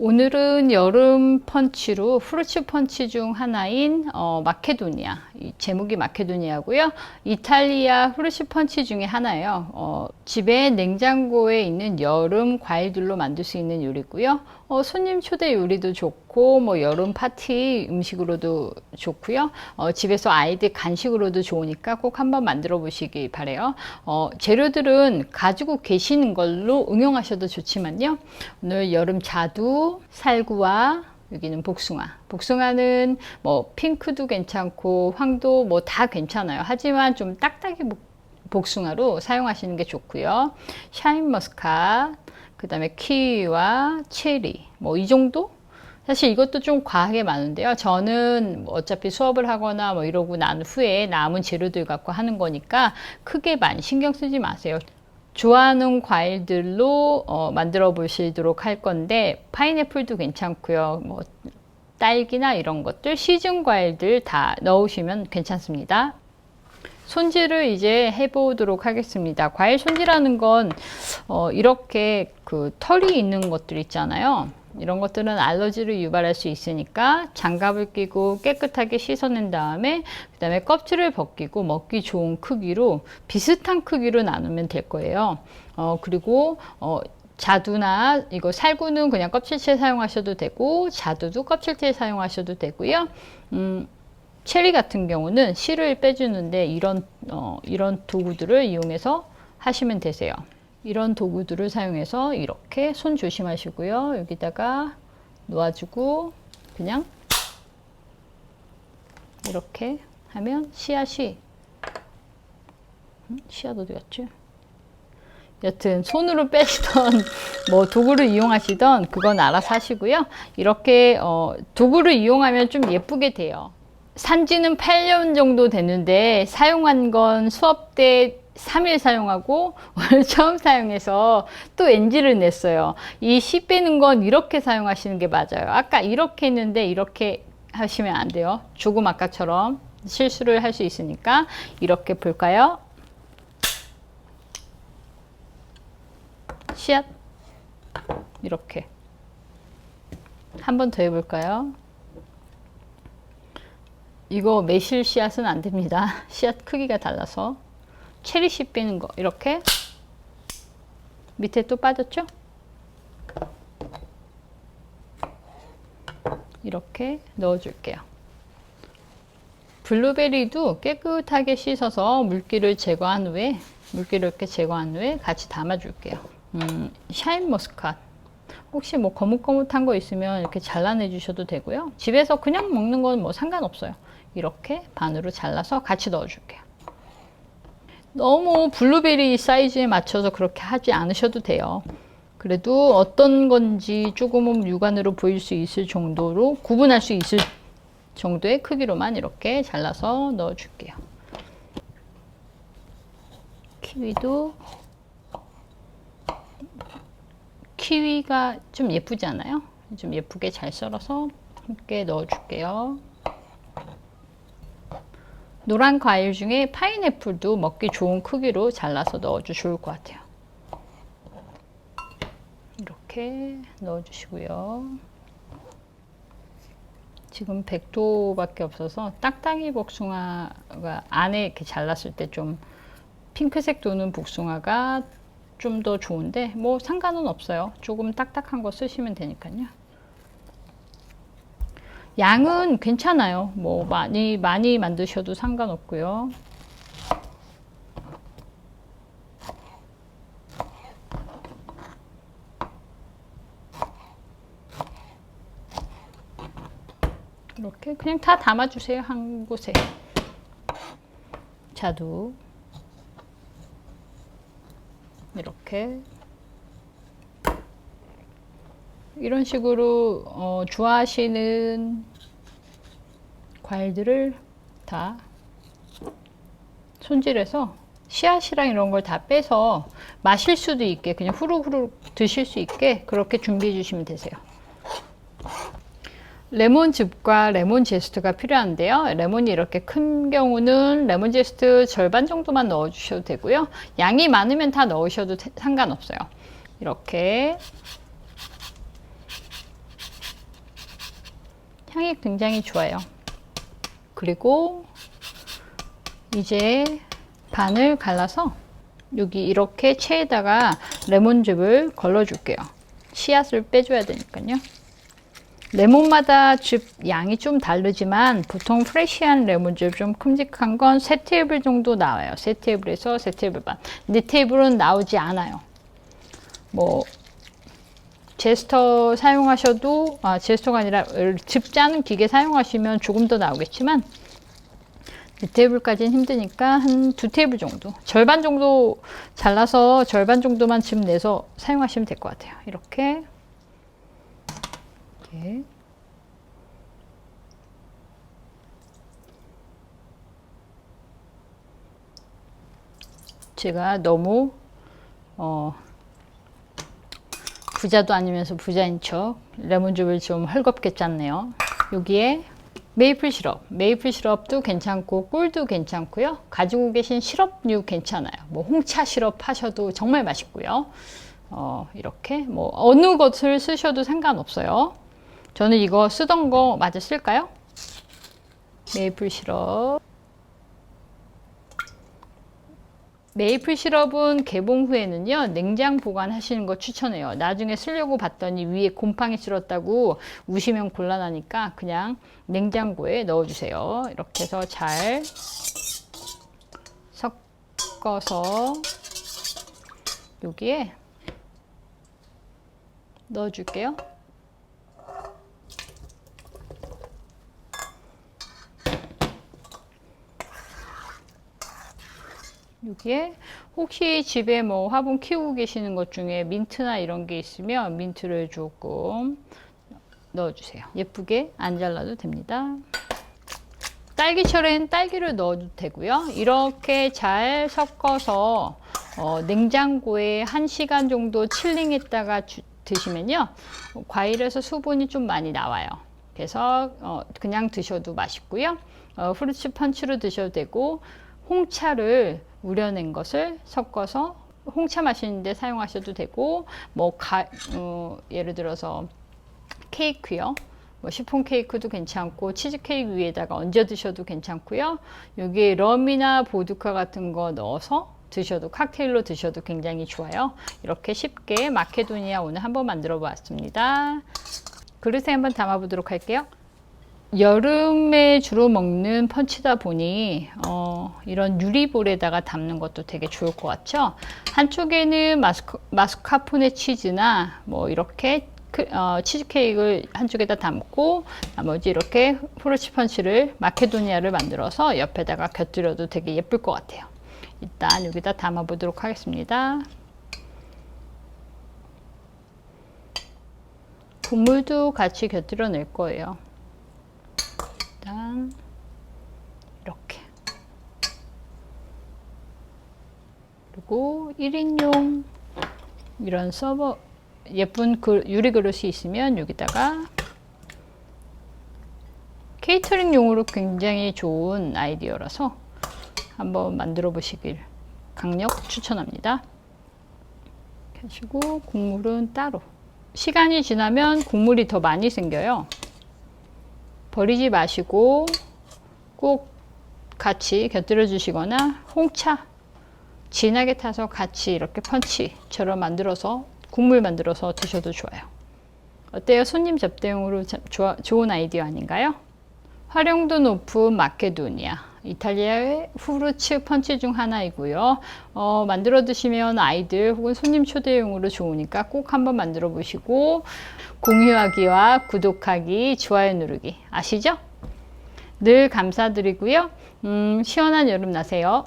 오늘은 여름 펀치로 프루츠 펀치 중 하나인 마케도니아, 제목이 마케도니아고요. 이탈리아 프루츠 펀치 중에 하나예요. 집에 냉장고에 있는 여름 과일들로 만들 수 있는 요리고요. 손님 초대 요리도 좋고 뭐 여름 파티 음식으로도 좋고요. 집에서 아이들 간식으로도 좋으니까 꼭 한번 만들어 보시기 바래요. 재료들은 가지고 계시는 걸로 응용하셔도 좋지만요. 오늘 여름 자두, 살구와 여기는 복숭아. 복숭아는 뭐 핑크도 괜찮고 황도 뭐 다 괜찮아요. 하지만 좀 딱딱이 복숭아로 사용하시는 게 좋고요. 샤인머스캇, 그 다음에 키위와 체리, 뭐 이 정도? 사실 이것도 좀 과하게 많은데요. 저는 어차피 수업을 하거나 뭐 이러고 난 후에 남은 재료들 갖고 하는 거니까 크게 많이 신경 쓰지 마세요. 좋아하는 과일들로 만들어 보시도록 할 건데 파인애플도 괜찮고요. 뭐 딸기나 이런 것들, 시즌 과일들 다 넣으시면 괜찮습니다. 손질을 이제 해보도록 하겠습니다. 과일 손질하는 건 이렇게 그 털이 있는 것들 있잖아요. 이런 것들은 알러지를 유발할 수 있으니까 장갑을 끼고 깨끗하게 씻어낸 다음에 그 다음에 껍질을 벗기고 먹기 좋은 크기로 비슷한 크기로 나누면 될 거예요. 그리고 자두나 이거 살구는 그냥 껍질째 사용하셔도 되고 자두도 껍질째 사용하셔도 되고요. 체리 같은 경우는 씨를 빼주는데 이런 도구들을 이용해서 하시면 되세요. 이런 도구들을 사용해서 이렇게 손 조심하시고요. 여기다가 놓아주고 그냥 이렇게 하면 씨앗 어디 갔지? 여튼 손으로 빼시던 뭐 도구를 이용하시던 그건 알아서 하시고요. 이렇게 도구를 이용하면 좀 예쁘게 돼요. 산지는 8년 정도 되는데 사용한 건 수업 때 3일 사용하고 오늘 처음 사용해서 또 NG를 냈어요. 이 씨 빼는 건 이렇게 사용하시는 게 맞아요. 아까 이렇게 했는데 이렇게 하시면 안 돼요. 조금 아까처럼 실수를 할 수 있으니까 이렇게 볼까요? 씨앗 이렇게 한 번 더 해볼까요? 이거 매실 씨앗은 안 됩니다. 씨앗 크기가 달라서. 체리 씨 빼는 거 이렇게 밑에 또 빠졌죠? 이렇게 넣어줄게요. 블루베리도 깨끗하게 씻어서 물기를 이렇게 제거한 후에 같이 담아줄게요. 샤인머스캇 혹시 뭐 거뭇거뭇한 거 있으면 이렇게 잘라내 주셔도 되고요. 집에서 그냥 먹는 건 뭐 상관없어요. 이렇게 반으로 잘라서 같이 넣어줄게요. 너무 블루베리 사이즈에 맞춰서 그렇게 하지 않으셔도 돼요. 그래도 어떤 건지 조금은 육안으로 보일 수 있을 정도로 구분할 수 있을 정도의 크기로만 이렇게 잘라서 넣어줄게요. 키위가 좀 예쁘지 않아요? 좀 예쁘게 잘 썰어서 함께 넣어줄게요. 노란 과일 중에 파인애플도 먹기 좋은 크기로 잘라서 넣어주셔도 좋을 것 같아요. 이렇게 넣어주시고요. 지금 100도밖에 없어서 딱딱이 복숭아가 안에 이렇게 잘랐을 때 좀 핑크색 도는 복숭아가 좀 더 좋은데 뭐 상관은 없어요. 조금 딱딱한 거 쓰시면 되니까요. 양은 괜찮아요. 뭐 많이 만드셔도 상관없고요. 이렇게 그냥 다 담아주세요. 한 곳에. 자두 이렇게 이런 식으로 좋아하시는 과일들을 다 손질해서 씨앗이랑 이런 걸 다 빼서 마실 수도 있게 그냥 후루후루 드실 수 있게 그렇게 준비해 주시면 되세요. 레몬즙과 레몬 제스트가 필요한데요. 레몬이 이렇게 큰 경우는 레몬 제스트 절반 정도만 넣어 주셔도 되고요. 양이 많으면 다 넣으셔도 상관없어요. 이렇게 향이 굉장히 좋아요. 그리고 이제 반을 갈라서 여기 이렇게 체에다가 레몬즙을 걸러 줄게요. 씨앗을 빼줘야 되니까요. 레몬마다 즙 양이 좀 다르지만 보통 프레시한 레몬즙 좀 큼직한 건 3테이블 정도 나와요. 3테이블에서 3테이블 반. 4테이블은 나오지 않아요. 뭐 제스터 사용하셔도 제스터가 아니라 즙 짜는 기계 사용하시면 조금 더 나오겠지만 4테이블까지는 힘드니까 한 2테이블 정도, 절반 정도 잘라서 절반 정도만 즙 내서 사용하시면 될 것 같아요. 이렇게 제가 너무 부자도 아니면서 부자인 척 레몬즙을 좀 헐겁게 짰네요. 여기에 메이플 시럽도 괜찮고 꿀도 괜찮고요. 가지고 계신 시럽류 괜찮아요. 뭐 홍차 시럽 하셔도 정말 맛있고요. 이렇게 뭐 어느 것을 쓰셔도 상관없어요. 저는 이거 쓰던 거 마저 쓸까요? 메이플 시럽. 메이플 시럽은 개봉 후에는요, 냉장 보관하시는 거 추천해요. 나중에 쓰려고 봤더니 위에 곰팡이 쓸었다고 우시면 곤란하니까 그냥 냉장고에 넣어주세요. 이렇게 해서 잘 섞어서 여기에 넣어줄게요. 여기에 혹시 집에 뭐 화분 키우고 계시는 것 중에 민트나 이런 게 있으면 민트를 조금 넣어주세요. 예쁘게 안 잘라도 됩니다. 딸기철엔 딸기를 넣어도 되고요. 이렇게 잘 섞어서 냉장고에 1시간 정도 칠링했다가 드시면요, 과일에서 수분이 좀 많이 나와요. 그래서 그냥 드셔도 맛있고요. 프루츠 펀치로 드셔도 되고, 홍차를 우려낸 것을 섞어서 홍차 마시는데 사용하셔도 되고, 뭐 예를 들어서 케이크요, 뭐 시폰 케이크도 괜찮고 치즈 케이크 위에다가 얹어 드셔도 괜찮고요. 여기에 럼이나 보드카 같은 거 넣어서 드셔도, 칵테일로 드셔도 굉장히 좋아요. 이렇게 쉽게 마케도니아 오늘 한번 만들어 보았습니다. 그릇에 한번 담아 보도록 할게요. 여름에 주로 먹는 펀치다 보니 이런 유리볼에다가 담는 것도 되게 좋을 것 같죠. 한쪽에는 마스카포네 치즈나 뭐 이렇게 치즈케이크를 한쪽에다 담고, 나머지 이렇게 프루치 펀치를 마케도니아를 만들어서 옆에다가 곁들여도 되게 예쁠 것 같아요. 일단 여기다 담아 보도록 하겠습니다. 국물도 같이 곁들여 낼 거예요. 일단 이렇게, 그리고 1인용 이런 서버 예쁜 유리 그릇이 있으면 여기다가, 케이터링용으로 굉장히 좋은 아이디어라서 한번 만들어 보시길 강력 추천합니다. 이렇게 하시고 국물은 따로. 시간이 지나면 국물이 더 많이 생겨요. 버리지 마시고 꼭 같이 곁들여 주시거나 홍차 진하게 타서 같이 이렇게 펀치처럼 만들어서 국물 만들어서 드셔도 좋아요. 어때요? 손님 접대용으로 좋은 아이디어 아닌가요? 활용도 높은 마케도니아, 이탈리아의 후르츠 펀치 중 하나이고요. 만들어 드시면 아이들 혹은 손님 초대용으로 좋으니까 꼭 한번 만들어 보시고, 공유하기와 구독하기, 좋아요 누르기 아시죠? 늘 감사드리고요. 시원한 여름 나세요.